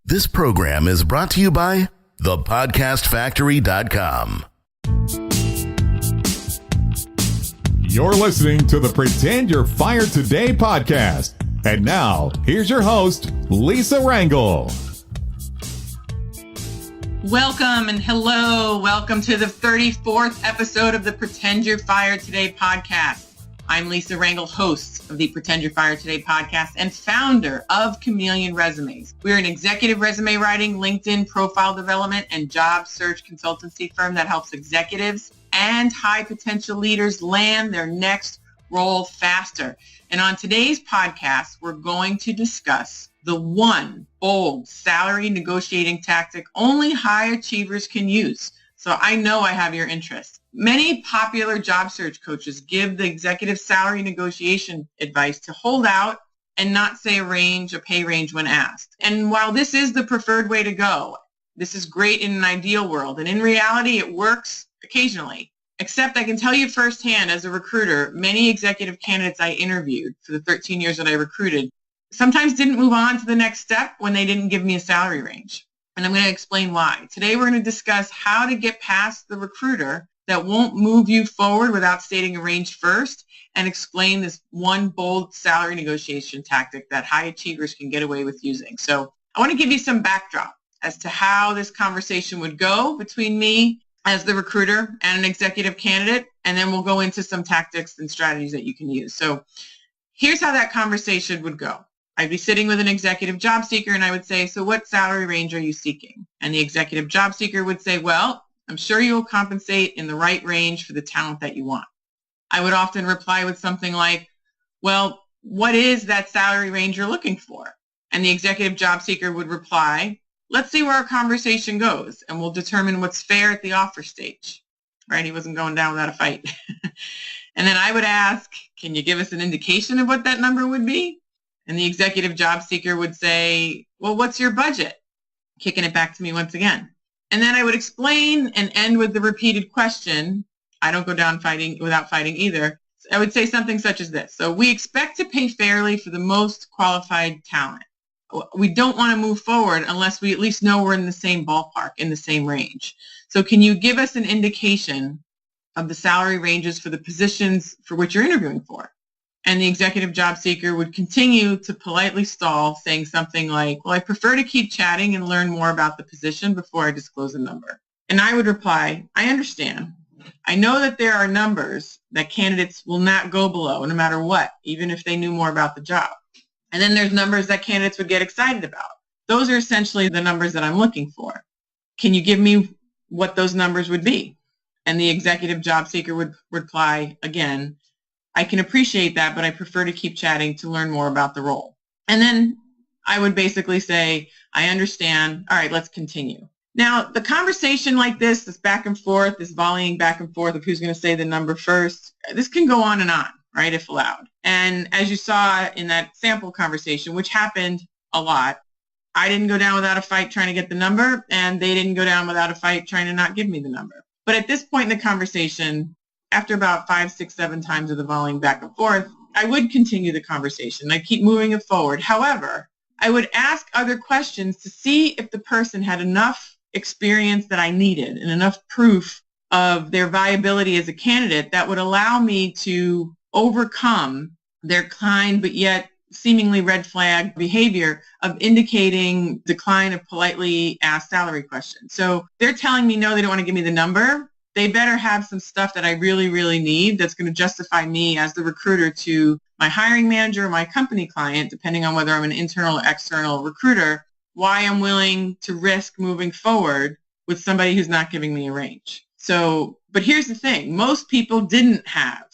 This program is brought to you by thepodcastfactory.com. You're listening to the Pretend You're Fired Today podcast. And now, here's your host, Lisa Rangel. Welcome and hello. Welcome to the 34th episode of the Pretend You're Fired Today podcast. I'm Lisa Rangel, host of the Pretend You're Fired Today podcast and founder of Chameleon Resumes. We're an executive resume writing, LinkedIn profile development, and job search consultancy firm that helps executives and high potential leaders land their next role faster. And on today's podcast, we're going to discuss the one bold salary negotiating tactic only high achievers can use. So I know I have your interest. Many popular job search coaches give the executive salary negotiation advice to hold out and not say a pay range when asked. And while this is the preferred way to go, this is great in an ideal world. And in reality, it works occasionally. Except I can tell you firsthand as a recruiter, many executive candidates I interviewed for the 13 years that I recruited sometimes didn't move on to the next step when they didn't give me a salary range. And I'm going to explain why. Today, we're going to discuss how to get past the recruiter that won't move you forward without stating a range first, and explain this one bold salary negotiation tactic that high achievers can get away with using. So I want to give you some backdrop as to how this conversation would go between me as the recruiter and an executive candidate, and then we'll go into some tactics and strategies that you can use. So here's how that conversation would go. I'd be sitting with an executive job seeker and I would say, so what salary range are you seeking? And the executive job seeker would say, well, I'm sure you will compensate in the right range for the talent that you want. I would often reply with something like, well, what is that salary range you're looking for? And the executive job seeker would reply, let's see where our conversation goes and we'll determine what's fair at the offer stage. Right? He wasn't going down without a fight. And then I would ask, can you give us an indication of what that number would be? And the executive job seeker would say, well, what's your budget? Kicking it back to me once again. And then I would explain and end with the repeated question. I don't go down without fighting either. I would say something such as this. So we expect to pay fairly for the most qualified talent. We don't want to move forward unless we at least know we're in the same ballpark, in the same range. So can you give us an indication of the salary ranges for the positions for which you're interviewing for? And the executive job seeker would continue to politely stall, saying something like, well, I prefer to keep chatting and learn more about the position before I disclose a number. And I would reply, I understand. I know that there are numbers that candidates will not go below no matter what, even if they knew more about the job. And then there's numbers that candidates would get excited about. Those are essentially the numbers that I'm looking for. Can you give me what those numbers would be? And the executive job seeker would reply again, I can appreciate that, but I prefer to keep chatting to learn more about the role. And then I would basically say, I understand. All right, let's continue. Now, the conversation like this back and forth, this volleying back and forth of who's going to say the number first, this can go on, right, if allowed. And as you saw in that sample conversation, which happened a lot, I didn't go down without a fight trying to get the number, and they didn't go down without a fight trying to not give me the number. But at this point in the conversation, after about 5, 6, 7 times of the volleying back and forth, I would continue the conversation. I'd keep moving it forward. However, I would ask other questions to see if the person had enough experience that I needed and enough proof of their viability as a candidate that would allow me to overcome their kind but yet seemingly red flag behavior of indicating decline of politely asked salary questions. So they're telling me no, they don't want to give me the number. They better have some stuff that I really, really need that's going to justify me as the recruiter to my hiring manager or my company client, depending on whether I'm an internal or external recruiter, why I'm willing to risk moving forward with somebody who's not giving me a range. So, but here's the thing. Most people didn't have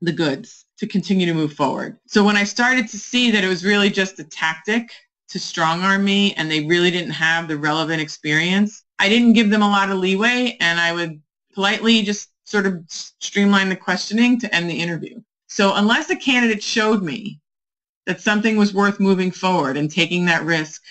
the goods to continue to move forward. So when I started to see that it was really just a tactic to strong arm me and they really didn't have the relevant experience, I didn't give them a lot of leeway, and I would politely just sort of streamline the questioning to end the interview. So unless a candidate showed me that something was worth moving forward and taking that risk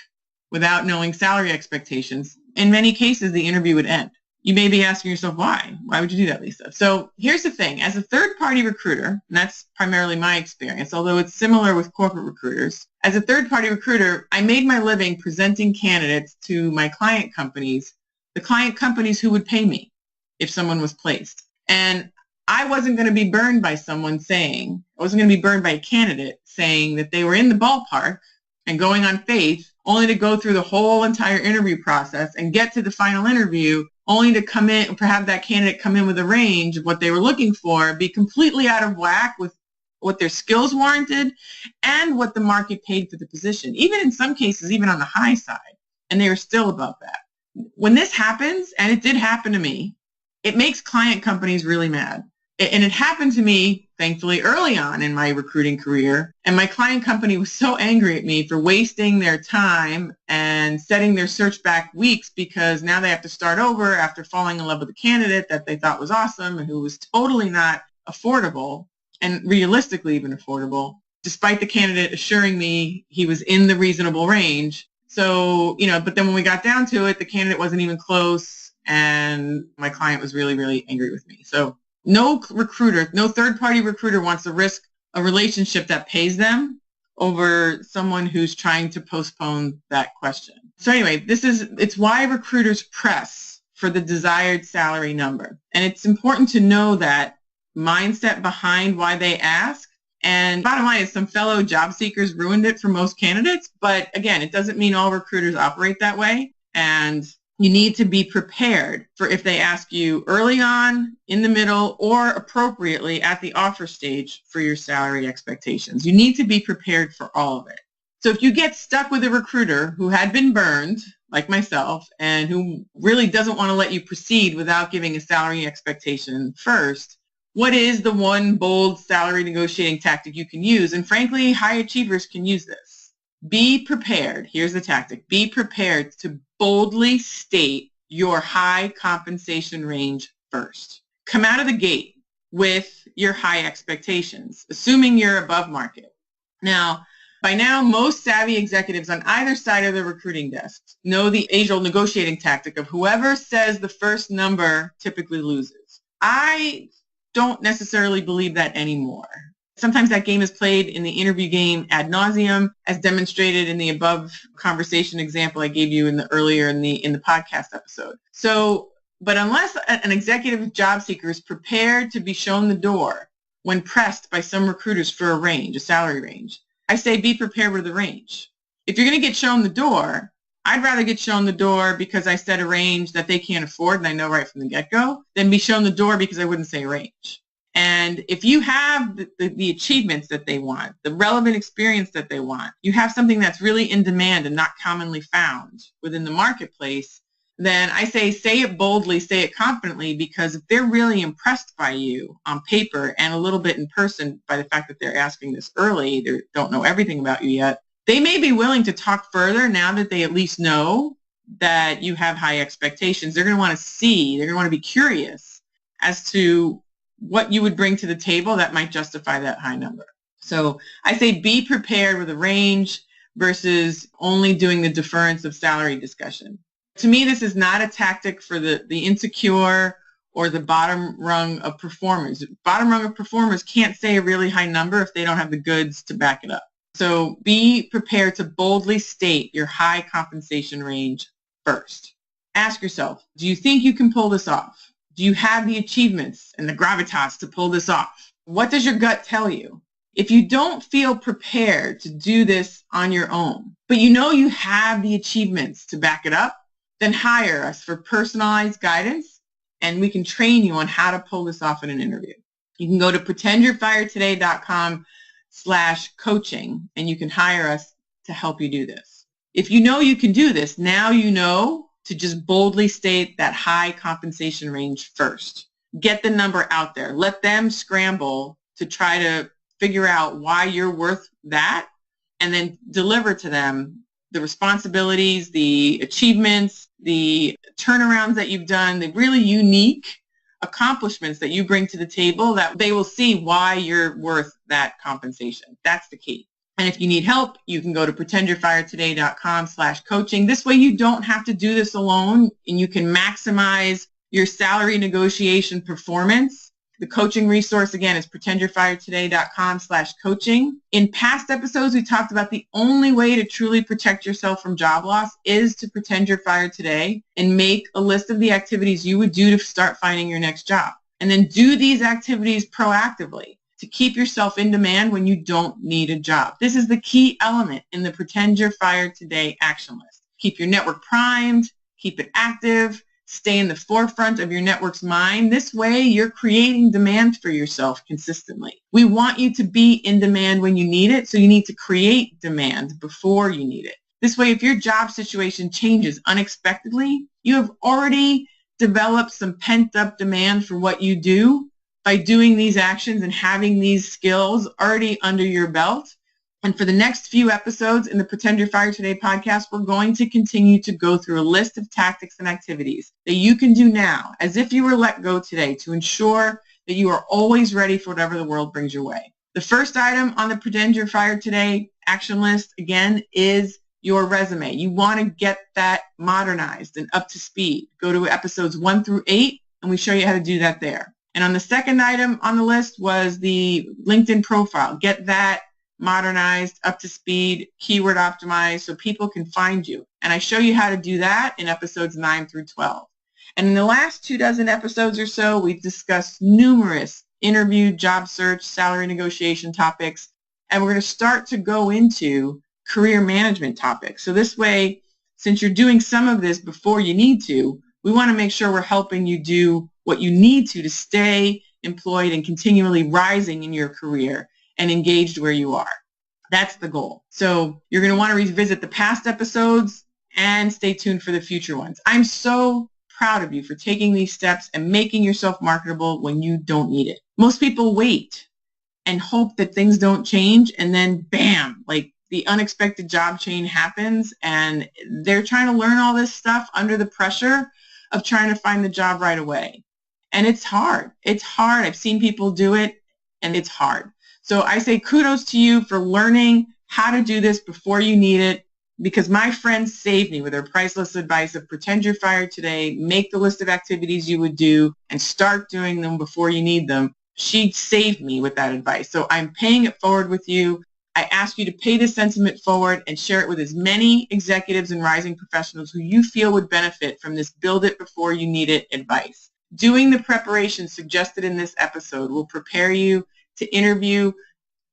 without knowing salary expectations, in many cases the interview would end. You may be asking yourself, why? Why would you do that, Lisa? So here's the thing. As a third-party recruiter, and that's primarily my experience, although it's similar with corporate recruiters, as a third-party recruiter, I made my living presenting candidates to my client companies, the client companies who would pay me if someone was placed. And I wasn't going to be burned by someone saying, I wasn't going to be burned by a candidate saying that they were in the ballpark and going on faith, only to go through the whole entire interview process and get to the final interview, only to come in, or have that candidate come in with a range of what they were looking for, be completely out of whack with what their skills warranted and what the market paid for the position, even in some cases, even on the high side, and they were still above that. When this happens, and it did happen to me, it makes client companies really mad. And it happened to me, thankfully, early on in my recruiting career. And my client company was so angry at me for wasting their time and setting their search back weeks because now they have to start over after falling in love with a candidate that they thought was awesome and who was totally not affordable and realistically even affordable, despite the candidate assuring me he was in the reasonable range. So, but then when we got down to it, the candidate wasn't even close and my client was really, really angry with me. So no recruiter, no third-party recruiter wants to risk a relationship that pays them over someone who's trying to postpone that question. So anyway, it's why recruiters press for the desired salary number. And it's important to know that mindset behind why they ask. And bottom line is some fellow job seekers ruined it for most candidates. But again, it doesn't mean all recruiters operate that way. And you need to be prepared for if they ask you early on, in the middle, or appropriately at the offer stage for your salary expectations. You need to be prepared for all of it. So if you get stuck with a recruiter who had been burned, like myself, and who really doesn't want to let you proceed without giving a salary expectation first, what is the one bold salary negotiating tactic you can use? And frankly, high achievers can use this. Be prepared. Here's the tactic. Be prepared to boldly state your high compensation range first. Come out of the gate with your high expectations, assuming you're above market. Now, by now, most savvy executives on either side of the recruiting desk know the age-old negotiating tactic of whoever says the first number typically loses. I don't necessarily believe that anymore. Sometimes that game is played in the interview game ad nauseum, as demonstrated in the above conversation example I gave you earlier in the podcast episode. So, but unless an executive job seeker is prepared to be shown the door when pressed by some recruiters for a range, a salary range, I say be prepared with the range. If you're going to get shown the door, I'd rather get shown the door because I set a range that they can't afford and I know right from the get-go than be shown the door because I wouldn't say a range. And if you have the achievements that they want, the relevant experience that they want, you have something that's really in demand and not commonly found within the marketplace, then I say it boldly, say it confidently, because if they're really impressed by you on paper and a little bit in person by the fact that they're asking this early, they don't know everything about you yet, they may be willing to talk further now that they at least know that you have high expectations. They're going to want to see, they're going to want to be curious as to what you would bring to the table that might justify that high number. So I say be prepared with a range versus only doing the deference of salary discussion. To me, this is not a tactic for the insecure or the bottom rung of performers. Bottom rung of performers can't say a really high number if they don't have the goods to back it up. So be prepared to boldly state your high compensation range first. Ask yourself, do you think you can pull this off? Do you have the achievements and the gravitas to pull this off? What does your gut tell you? If you don't feel prepared to do this on your own, but you know you have the achievements to back it up, then hire us for personalized guidance and we can train you on how to pull this off in an interview. You can go to pretendyourfiretoday.com/coaching and you can hire us to help you do this. If you know you can do this, now you know to just boldly state that high compensation range first. Get the number out there. Let them scramble to try to figure out why you're worth that, and then deliver to them the responsibilities, the achievements, the turnarounds that you've done, the really unique accomplishments that you bring to the table that they will see why you're worth that compensation. That's the key. And if you need help, you can go to pretendyourfiretoday.com/coaching. This way you don't have to do this alone and you can maximize your salary negotiation performance. The coaching resource, again, is pretendyourfiretoday.com/coaching. In past episodes, we talked about the only way to truly protect yourself from job loss is to pretend you're fired today and make a list of the activities you would do to start finding your next job. And then do these activities proactively to keep yourself in demand when you don't need a job. This is the key element in the Pretend You're Fired Today action list. Keep your network primed, keep it active, stay in the forefront of your network's mind. This way, you're creating demand for yourself consistently. We want you to be in demand when you need it, so you need to create demand before you need it. This way, if your job situation changes unexpectedly, you have already developed some pent-up demand for what you do by doing these actions and having these skills already under your belt. And for the next few episodes in the Pretend You're Fired Today podcast, we're going to continue to go through a list of tactics and activities that you can do now as if you were let go today to ensure that you are always ready for whatever the world brings your way. The first item on the Pretend You're Fired Today action list, again, is your resume. You want to get that modernized and up to speed. Go to episodes 1 through 8, and we show you how to do that there. And on the second item on the list was the LinkedIn profile. Get that modernized, up to speed, keyword optimized so people can find you. And I show you how to do that in episodes 9 through 12. And in the last 24 episodes or so, we've discussed numerous interview, job search, salary negotiation topics. And we're going to start to go into career management topics. So this way, since you're doing some of this before you need to, we want to make sure we're helping you do what you need to stay employed and continually rising in your career and engaged where you are. That's the goal. So you're going to want to revisit the past episodes and stay tuned for the future ones. I'm so proud of you for taking these steps and making yourself marketable when you don't need it. Most people wait and hope that things don't change, and then bam, like the unexpected job change happens, and they're trying to learn all this stuff under the pressure of trying to find the job right away. And it's hard. It's hard. I've seen people do it, and it's hard. So I say kudos to you for learning how to do this before you need it, because my friends saved me with their priceless advice of pretend you're fired today, make the list of activities you would do, and start doing them before you need them. She saved me with that advice. So I'm paying it forward with you. I ask you to pay this sentiment forward and share it with as many executives and rising professionals who you feel would benefit from this build it before you need it advice. Doing the preparation suggested in this episode will prepare you to interview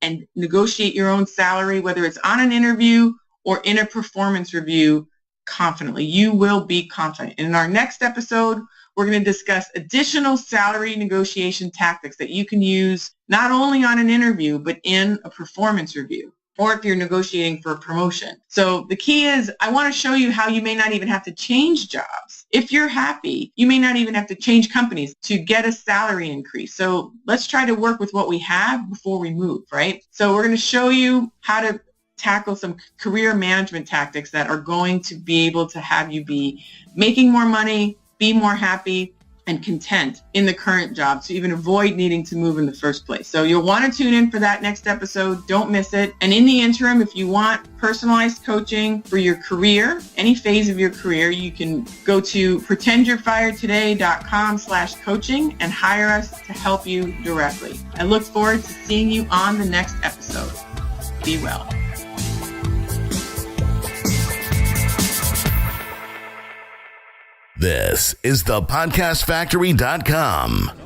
and negotiate your own salary, whether it's on an interview or in a performance review, confidently. You will be confident. And in our next episode, we're going to discuss additional salary negotiation tactics that you can use not only on an interview, but in a performance review, or if you're negotiating for a promotion. So the key is I want to show you how you may not even have to change jobs. If you're happy, you may not even have to change companies to get a salary increase. So let's try to work with what we have before we move, right? So we're going to show you how to tackle some career management tactics that are going to be able to have you be making more money, be more happy, and content in the current job to even avoid needing to move in the first place. So you'll want to tune in for that next episode. Don't miss it. And in the interim, if you want personalized coaching for your career, any phase of your career, you can go to pretendyourfiretoday.com/coaching and hire us to help you directly. I look forward to seeing you on the next episode. Be well. This is the podcastfactory.com.